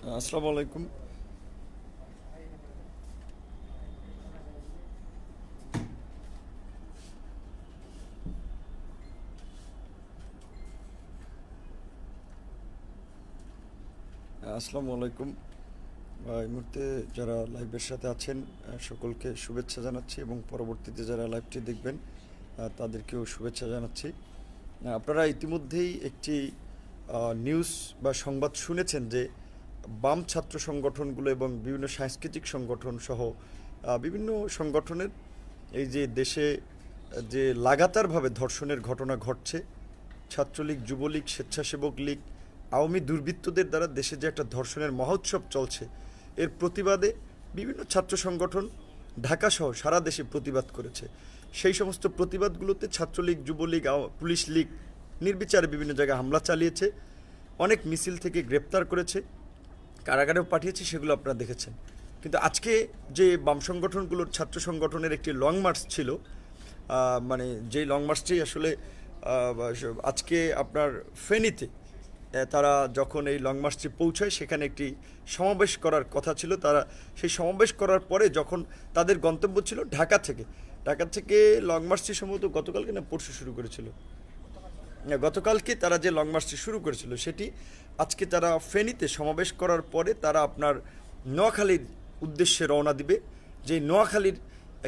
আসসালামু আলাইকুম। আসসালামু আলাইকুম। এই মুহূর্তে যারা লাইভের সাথে আছেন সকলকে শুভেচ্ছা জানাচ্ছি এবং পরবর্তীতে যারা লাইভটি দেখবেন তাদেরকেও শুভেচ্ছা জানাচ্ছি। আপনারা ইতিমধ্যেই একটি নিউজ বা সংবাদ শুনেছেন যে বাম ছাত্র সংগঠনগুলো এবং বিভিন্ন সাংস্কৃতিক সংগঠন সহ বিভিন্ন সংগঠনের এই যে দেশে যে লাগাতারভাবে ধর্ষণের ঘটনা ঘটছে, ছাত্রলীগ, যুবলীগ, স্বেচ্ছাসেবক লীগ, আওয়ামী দুর্বৃত্তদের দ্বারা দেশে যে একটা ধর্ষণের মহোৎসব চলছে, এর প্রতিবাদে বিভিন্ন ছাত্র সংগঠন ঢাকাসহ সারা দেশে প্রতিবাদ করেছে। সেই সমস্ত প্রতিবাদগুলোতে ছাত্রলীগ, যুবলীগ, পুলিশ লীগ নির্বিচারে বিভিন্ন জায়গায় হামলা চালিয়েছে, অনেক মিছিল থেকে গ্রেপ্তার করেছে, কারাগারেও পাঠিয়েছে, সেগুলো আপনারা দেখেছেন। কিন্তু আজকে যে বাম সংগঠনগুলোর ছাত্র সংগঠনের একটি লং মার্চ ছিল, মানে যেই লং মার্চটি আসলে আজকে আপনার ফেনীতে তারা যখন এই লং মার্চটি পৌঁছায় সেখানে একটি সমাবেশ করার কথা ছিল। তারা সেই সমাবেশ করার পরে যখন তাদের গন্তব্য ছিল ঢাকা থেকে লং মার্চটি সম্ভবত গতকালকে না পরশু শুরু করেছিল, গতকালকে তারা যে লং মার্চটি শুরু করেছিল সেটি আজকে তারা ফেনীতে সমাবেশ করার পরে তারা আপনার নোয়াখালীর উদ্দেশ্যে রওনা দিবে। যে নোয়াখালীর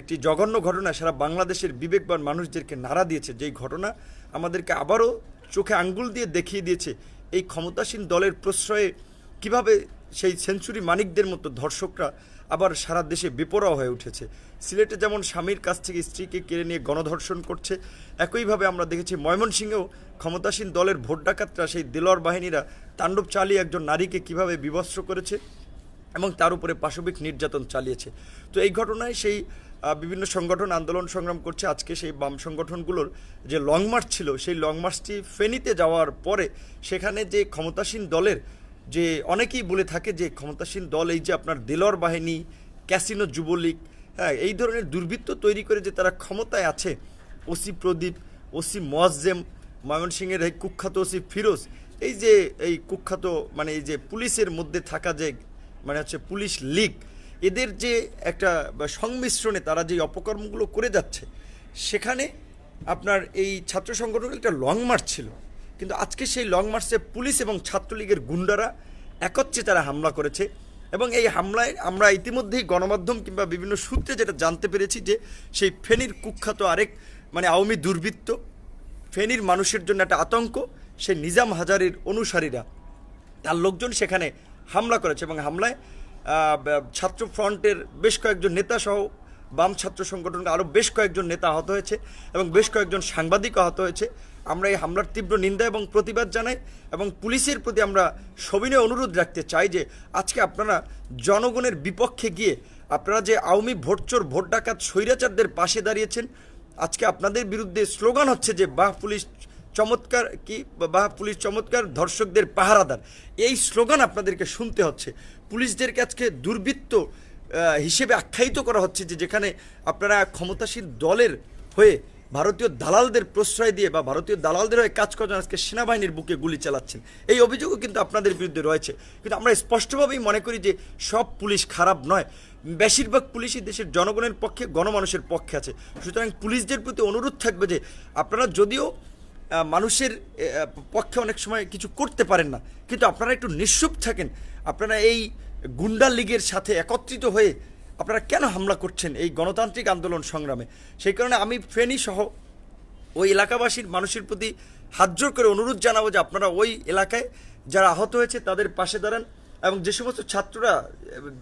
একটি জঘন্য ঘটনা সারা বাংলাদেশের বিবেকবান মানুষদেরকে নাড়া দিয়েছে, যেই ঘটনা আমাদেরকে আবারও চোখে আঙ্গুল দিয়ে দেখিয়ে দিয়েছে এই ক্ষমতাসীন দলের প্রশ্রয়ে কিভাবে সেই সেঞ্চুরি মানিকদের মতো ধর্ষকরা আবার সারা দেশে বেপরোয়া হয়ে উঠেছে। সিলেটে যেমন স্বামীর কাছ থেকে স্ত্রীকে কেড়ে নিয়ে গণধর্ষণ করছে, একইভাবে আমরা দেখেছি ময়মনসিংহেও ক্ষমতাসীন দলের ভোট ডাকাতরা, সেই দেলোয়ার বাহিনীরা তাণ্ডব চালিয়ে একজন নারীকে কিভাবে বিবস্ত্র করেছে এবং তার উপরে পাশবিক নির্যাতন চালিয়েছে। তো এই ঘটনায় সেই বিভিন্ন সংগঠন আন্দোলন সংগ্রাম করছে। আজকে সেই বাম সংগঠনগুলোর যে লং মার্চ ছিল, সেই লং মার্চটি ফেনীতে যাওয়ার পরে সেখানে যে ক্ষমতাসীন দলের যে অনেকেই বলে থাকে যে ক্ষমতাসীন দল এই যে আপনার দেলোয়ার বাহিনী, ক্যাসিনো, যুবলীগ, হ্যাঁ, এই ধরনের দুর্বৃত্ত তৈরি করে যে তারা ক্ষমতায় আছে, ওসি প্রদীপ, ওসি মোয়াজ্জেম, ময়মনসিংহের এই কুখ্যাত ওসি ফিরোজ, এই যে এই কুখ্যাত মানে এই যে পুলিশের মধ্যে থাকা যে মানে হচ্ছে পুলিশ লীগ, এদের যে একটা সংমিশ্রণে তারা যে অপকর্মগুলো করে যাচ্ছে, সেখানে আপনার এই ছাত্র সংগঠনের একটা লং মার্চ ছিল। কিন্তু আজকে সেই লং মার্চে পুলিশ এবং ছাত্রলীগের গুন্ডারা একত্রে তারা হামলা করেছে এবং এই হামলায় আমরা ইতিমধ্যেই গণমাধ্যম কিংবা বিভিন্ন সূত্রে যেটা জানতে পেরেছি যে সেই ফেনীর কুখ্যাত আরেক মানে আওয়ামী দুর্বৃত্ত, ফেনীর মানুষের জন্য একটা আতঙ্ক, সেই নিজাম হাজারীর অনুসারীরা, তার লোকজন সেখানে হামলা করেছে এবং হামলায় ছাত্র ফ্রন্টের বেশ কয়েকজন নেতা সহ বাম ছাত্র সংগঠনের আরও বেশ কয়েকজন নেতা আহত হয়েছে এবং বেশ কয়েকজন সাংবাদিক আহত হয়েছে। আমরা এই হামলার তীব্র নিন্দা এবং প্রতিবাদ জানাই এবং পুলিশের প্রতি আমরা সবিনয় অনুরোধ রাখতে চাই যে আজকে আপনারা জনগণের বিপক্ষে গিয়ে আপনারা যে আওয়ামী ভোটচোর, ভোট ডাকাত, স্বৈরাচারদের পাশে দাঁড়িয়েছেন, আজকে আপনাদের বিরুদ্ধে স্লোগান হচ্ছে যে বাহ পুলিশ চমৎকার, কি বাহ পুলিশ চমৎকার, ধর্ষকদের পাহারাদার, এই স্লোগান আপনাদেরকে শুনতে হচ্ছে। পুলিশদেরকে আজকে দুর্বৃত্ত হিসেবে আখ্যায়িত করা হচ্ছে, যে যেখানে আপনারা ক্ষমতাসীন দলের হয়ে ভারতীয় দালালদের প্রশ্রয় দিয়ে বা ভারতীয় দালালদের হয়ে কাজ করেন, আজকে সেনাবাহিনীর বুকে গুলি চালাচ্ছেন, এই অভিযোগও কিন্তু আপনাদের বিরুদ্ধে রয়েছে। কিন্তু আমরা স্পষ্টভাবেই মনে করি যে সব পুলিশ খারাপ নয়, বেশিরভাগ পুলিশই দেশের জনগণের পক্ষে, গণমানুষের পক্ষে আছে। সুতরাং পুলিশদের প্রতি অনুরোধ থাকবে যে আপনারা যদিও মানুষের পক্ষে অনেক সময় কিছু করতে পারেন না, কিন্তু আপনারা একটু নিশ্চুপ থাকেন। আপনারা এই গুন্ডা লীগের সাথে একত্রিত হয়ে আপনারা কেন হামলা করছেন এই গণতান্ত্রিক আন্দোলন সংগ্রামে? সেই কারণে আমি ফেনী সহ ওই এলাকাবাসীর মানুষের প্রতি হাত জোর করে অনুরোধ জানাবো যে আপনারা ওই এলাকায় যারা আহত হয়েছে তাদের পাশে দাঁড়ান এবং যে সমস্ত ছাত্ররা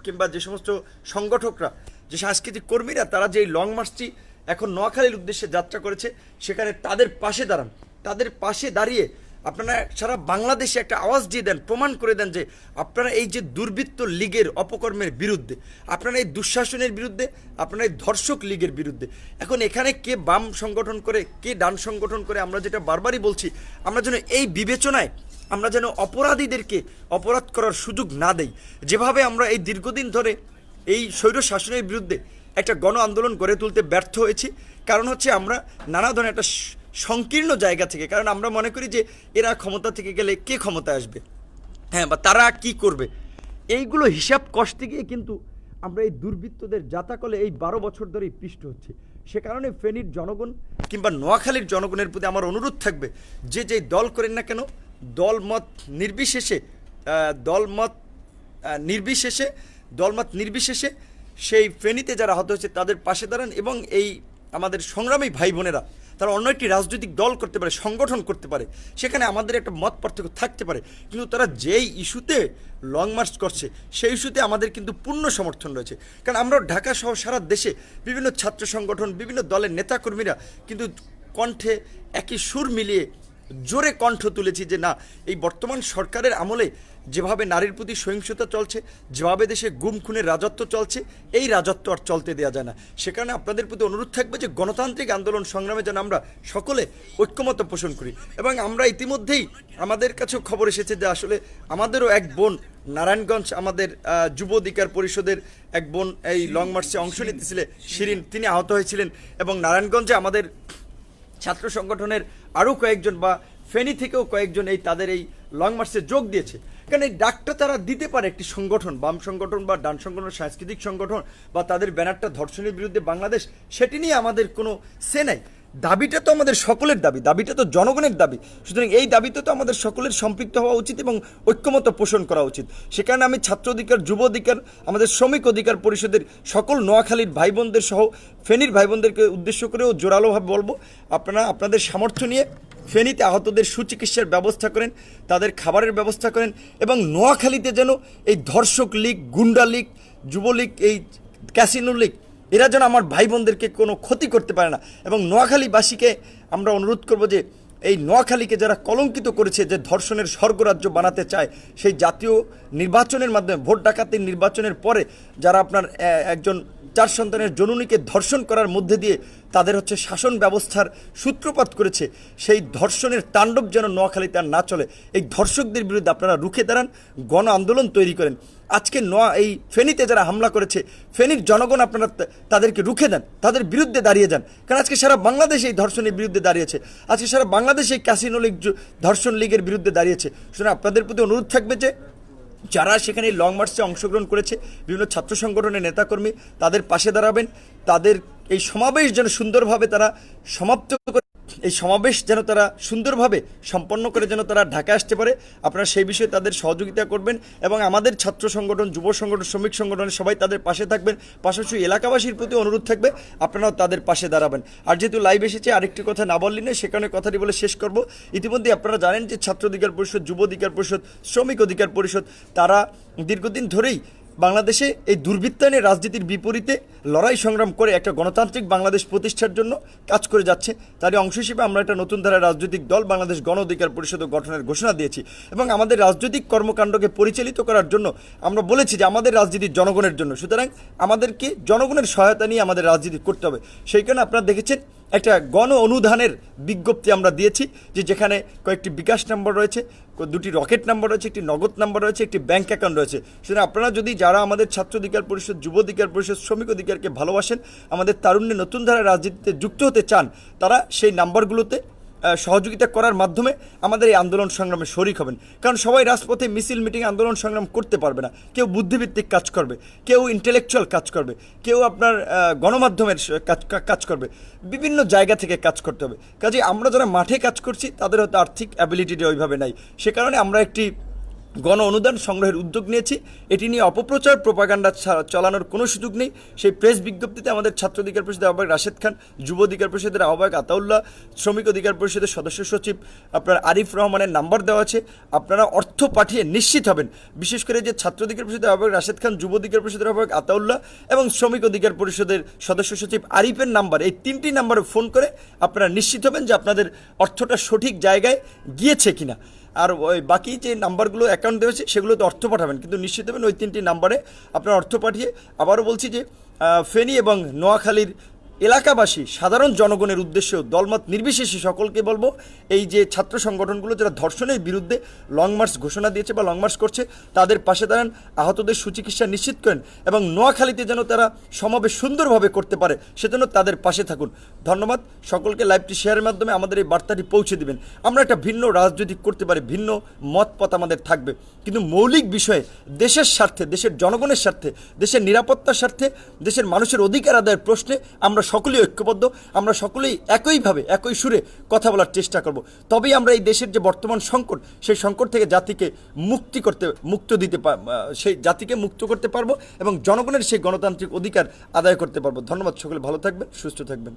কিংবা যে সমস্ত সংগঠকরা, যে সাংস্কৃতিক কর্মীরা তারা যে এই লং মার্চটি এখন নোয়াখালীর উদ্দেশ্যে যাত্রা করেছে, সেখানে তাদের পাশে দাঁড়ান। তাদের পাশে দাঁড়িয়ে আপনারা সারা বাংলাদেশে একটা আওয়াজ দিয়ে দেন, প্রমাণ করে দেন যে আপনারা এই যে দুর্বৃত্ত লীগের অপকর্মের বিরুদ্ধে, আপনারা এই দুঃশাসনের বিরুদ্ধে, আপনারা এই ধর্ষক লীগের বিরুদ্ধে। এখন এখানে কে বাম সংগঠন করে, কে ডান সংগঠন করে, আমরা যেটা বারবারই বলছি, আমরা যেন এই বিবেচনায় আমরা যেন অপরাধীদেরকে অপরাধ করার সুযোগ না দেই। যেভাবে আমরা এই দীর্ঘদিন ধরে এই স্বৈর শাসনের বিরুদ্ধে একটা গণ আন্দোলন গড়ে তুলতে ব্যর্থ হয়েছি, কারণ হচ্ছে আমরা নানা ধরনের একটা সংকীর্ণ জায়গা থেকে, কারণ আমরা মনে করি যে এরা ক্ষমতা থেকে গেলে কে ক্ষমতা আসবে, হ্যাঁ, বা তারা কি করবে, এইগুলো হিসাব কষতে গিয়ে কিন্তু আমরা এই দুর্বৃত্তদের জাতাকলে এই 12 বছর ধরেই পিষ্ট হচ্ছে। সে কারণে ফেনীর জনগণ কিংবা নোয়াখালীর জনগণের প্রতি আমার অনুরোধ থাকবে, যে যেই দল করেন না কেন, দলমত নির্বিশেষে দলমত নির্বিশেষে সেই ফেনীতে যারা আহত হয়েছে তাদের পাশে দাঁড়ান, এবং এই আমাদের সংগ্রামী ভাই বোনেরা তারা অন্য একটি রাজনৈতিক দল করতে পারে, সংগঠন করতে পারে, সেখানে আমাদের একটা মত পার্থক্য থাকতে পারে, কিন্তু তারা যেই ইস্যুতে লং মার্চ করছে সেই ইস্যুতে আমাদের কিন্তু পূর্ণ সমর্থন রয়েছে। কারণ আমরা ঢাকা সহ সারা দেশে বিভিন্ন ছাত্র সংগঠন, বিভিন্ন দলের নেতাকর্মীরা কিন্তু কণ্ঠে একই সুর মিলিয়ে জোরে কণ্ঠ তুলেছি যে না, এই বর্তমান সরকারের আমলে যেভাবে নারীর প্রতি সহিংসতা চলছে, যেভাবে দেশে গুম খুনের রাজত্ব চলছে, এই রাজত্ব আর চলতে দেওয়া যায় না। সে কারণে আপনাদের প্রতি অনুরোধ থাকবে যে গণতান্ত্রিক আন্দোলন সংগ্রামে যেন আমরা সকলে ঐক্যমত পোষণ করি। এবং আমরা ইতিমধ্যেই আমাদের কাছেও খবর এসেছে যে আসলে আমাদেরও এক বোন নারায়ণগঞ্জ, আমাদের যুব অধিকার পরিষদের এক বোন এই লং মার্চে অংশ নিতেছিলেন, শিরিন, তিনি আহত হয়েছিলেন। এবং নারায়ণগঞ্জে আমাদের ছাত্র সংগঠনের আরও কয়েকজন বা ফেনী থেকেও কয়েকজন এই তাদের এই লং মার্চে যোগ দিয়েছে। কারণ এই ডাকটা তারা দিতে পারে একটি সংগঠন, বাম সংগঠন বা ডান সংগঠন, সাংস্কৃতিক সংগঠন, বা তাদের ব্যানারটা ধর্ষণের বিরুদ্ধে বাংলাদেশ, সেটি নিয়ে আমাদের কোনো সে নাই। দাবিটা তো আমাদের সকলের দাবি, দাবিটা তো জনগণের দাবি। সুতরাং এই দাবিতে তো আমাদের সকলের সম্পৃক্ত হওয়া উচিত এবং ঐক্যমত পোষণ করা উচিত। সে কারণে আমি ছাত্র অধিকার, যুব অধিকার, আমাদের শ্রমিক অধিকার পরিষদের সকল নোয়াখালীর ভাই বোনদের সহ ফেনীর ভাই বোনদেরকে উদ্দেশ্য করেও জোরালোভাবে বলবো, আপনারা আপনাদের সামর্থ্য নিয়ে ফেনীতে আহতদের সুচিকিৎসার ব্যবস্থা করেন, তাদের খাবারের ব্যবস্থা করেন, এবং নোয়াখালীতে যেন এই ধর্ষক লীগ, গুন্ডা লীগ, যুবলীগ, এই ক্যাসিনো লীগ, এরা যেন আমার ভাই বোনদেরকে কোনো ক্ষতি করতে পারে না। এবং নোয়াখালীবাসীকে আমরা অনুরোধ করব যে এই নোয়াখালীকে যারা কলঙ্কিত করেছে, যে ধর্ষণের স্বর্গরাজ্য বানাতে চায়, সেই জাতীয় নির্বাচনের মাধ্যমে, ভোট ডাকাতির নির্বাচনের পরে যারা আপনার একজন 4 সন্তানের জননীকে ধর্ষণ করার মধ্যে দিয়ে তাদের হচ্ছে শাসন ব্যবস্থার সূত্রপাত করেছে, সেই ধর্ষণের তাণ্ডব যেন নোয়াখালীতে আর না চলে। এই ধর্ষকদের বিরুদ্ধে আপনারা রুখে দাঁড়ান, গণ আন্দোলন তৈরি করেন। আজকে এই ফেনীতে যারা হামলা করেছে, ফেনীর জনগণ আপনারা তাদেরকে রুখে দেন, তাদের বিরুদ্ধে দাঁড়িয়ে যান। কারণ আজকে সারা বাংলাদেশ এই ধর্ষণের বিরুদ্ধে দাঁড়িয়েছে, আজকে সারা বাংলাদেশ এই ক্যাসিনো লীগ, ধর্ষণ লীগের বিরুদ্ধে দাঁড়িয়েছে। সুতরাং আপনাদের প্রতি অনুরোধ থাকবে যে যারা সেখানে লং মার্চে অংশগ্রহণ করেছে, বিভিন্ন ছাত্র সংগঠনের নেতাকর্মী, তাদের পাশে দাঁড়াবেন, তাদের এই সমাবেশ যেন সুন্দরভাবে তারা সমাপ্ত করে, এই সমাবেশ যেন তারা সুন্দরভাবে সম্পন্ন করে যেন তারা ঢাকা আসতে পারে, আপনারা সেই বিষয়ে তাদের সহযোগিতা করবেন। এবং আমাদের ছাত্র সংগঠন, যুব সংগঠন, শ্রমিক সংগঠনের সবাই তাদের পাশে থাকবেন। পাশাপাশি এলাকাবাসীর প্রতি অনুরোধ থাকবে আপনারাও তাদের পাশে দাঁড়াবেন। আর যেহেতু লাইভ এসেছে, আরেকটি কথা না বললি না, সেখানে কথাটি বলে শেষ করব। ইতিমধ্যে আপনারা জানেন যে ছাত্র অধিকার পরিষদ, যুব অধিকার পরিষদ, শ্রমিক অধিকার পরিষদ, তারা দীর্ঘদিন ধরেই বাংলাদেশে এই দুর্বৃত্তায়নের রাজনীতির বিপরীতে লড়াই সংগ্রাম করে একটা গণতান্ত্রিক বাংলাদেশ প্রতিষ্ঠার জন্য কাজ করে যাচ্ছে। তারই অংশ হিসেবে আমরা একটা নতুন ধারার রাজনৈতিক দল বাংলাদেশ গণ অধিকার পরিষদ গঠনের ঘোষণা দিয়েছি। এবং আমাদের রাজনৈতিক কর্মকাণ্ডকে পরিচালিত করার জন্য আমরা বলেছি যে আমাদের রাজনীতি জনগণের জন্য, সুতরাং আমাদেরকে জনগণের সহায়তা নিয়ে আমাদের রাজনীতি করতে হবে। সেই কারণে আপনারা দেখেছেন একটা গণ অনুদানের বিজ্ঞপ্তি আমরা দিয়েছি, যে যেখানে কয়েকটি বিকাশ নাম্বার রয়েছে, 2টি রকেট নাম্বার রয়েছে, একটি নগদ নাম্বার রয়েছে, একটি ব্যাংক অ্যাকাউন্ট রয়েছে। সুতরাং আপনারা যদি যারা আমাদের ছাত্র অধিকার পরিষদ, যুব অধিকার পরিষদ, শ্রমিক অধিকারকে ভালোবাসেন, আমাদের তারুণ্যে নতুন ধারার রাজনীতিতে যুক্ত হতে চান, তারা সেই নাম্বারগুলোতে সহযোগিতা করার মাধ্যমে আমাদের এই আন্দোলন সংগ্রামে শরিক হবেন। কারণ সবাই রাজপথে মিছিল, মিটিং, আন্দোলন সংগ্রাম করতে পারবে না। কেউ বুদ্ধিভিত্তিক কাজ করবে, কেউ ইন্টেলেকচুয়াল কাজ করবে, কেউ আপনার গণমাধ্যমের কাজ করবে, বিভিন্ন জায়গা থেকে কাজ করতে হবে। কাজে আমরা যারা মাঠে কাজ করছি তাদের হয়তো আর্থিক অ্যাবিলিটিটা ওইভাবে নাই। সে কারণে আমরা একটি গণ অনুদান সংগ্রহের উদ্যোগ নিয়েছি। এটি নিয়ে অপপ্রচার, প্রোপাগান্ডা চালানোর কোনো সুযোগ নেই। সেই প্রেস বিজ্ঞপ্তিতে আমাদের ছাত্র অধিকার পরিষদের আহ্বায়ক রাশেদ খান, যুব অধিকার পরিষদের আহ্বায়ক আতাউল্লাহ, শ্রমিক অধিকার পরিষদের সদস্য সচিব আপনার আরিফ রহমানের নাম্বার দেওয়া আছে। আপনারা অর্থ পাঠিয়ে নিশ্চিত হবেন, বিশেষ করে যে ছাত্র অধিকার পরিষদের আহ্বায়ক রাশেদ খান, যুব অধিকার পরিষদের আহ্বায়ক আতাউল্লাহ এবং শ্রমিক অধিকার পরিষদের সদস্য সচিব আরিফের নাম্বার, এই 3টি নাম্বারে ফোন করে আপনারা নিশ্চিত হবেন যে আপনাদের অর্থটা সঠিক জায়গায় গিয়েছে কিনা। আর ওই বাকি যে নাম্বারগুলো অ্যাকাউন্ট দেওয়া হয়েছে সেগুলোতে অর্থ পাঠাবেন, কিন্তু নিশ্চিত হবেন ওই 3টি নাম্বারে আপনার অর্থ পাঠিয়ে। আবারও বলছি যে ফেনী এবং নোয়াখালীর এলাকাবাসী সাধারণ জনগণের উদ্দেশ্যেও দলমত নির্বিশেষে সকলকে বলবো, এই যে ছাত্র সংগঠনগুলো যারা ধর্ষণের বিরুদ্ধে লং মার্চ ঘোষণা দিয়েছে বা লং মার্চ করছে, তাদের পাশে দাঁড়ান, আহতদের সুচিকিৎসা নিশ্চিত করেন এবং নোয়াখালীতে যেন তারা সমাবেশ সুন্দরভাবে করতে পারে সেজন্য তাদের পাশে থাকুন। ধন্যবাদ সকলকে। লাইভটি শেয়ারের মাধ্যমে আমাদের এই বার্তাটি পৌঁছে দিবেন। আমরা একটা ভিন্ন রাজনৈতিক করতে পারি, ভিন্ন মতপথ আমাদের থাকবে, কিন্তু মৌলিক বিষয়ে দেশের স্বার্থে, দেশের জনগণের স্বার্থে, দেশের নিরাপত্তার স্বার্থে, দেশের মানুষের অধিকার আদায়ের প্রশ্নে আমরা সকলেই ঐক্যবদ্ধ, আমরা সকলেই একইভাবে একই সুরে কথা বলার চেষ্টা করব। তবেই আমরা এই দেশের যে বর্তমান সংকট, সেই সংকট থেকে জাতিকে সেই জাতিকে মুক্ত করতে পারবো এবং জনগণের সেই গণতান্ত্রিক অধিকার আদায় করতে পারবো। ধন্যবাদ, সকলে ভালো থাকবেন, সুস্থ থাকবেন।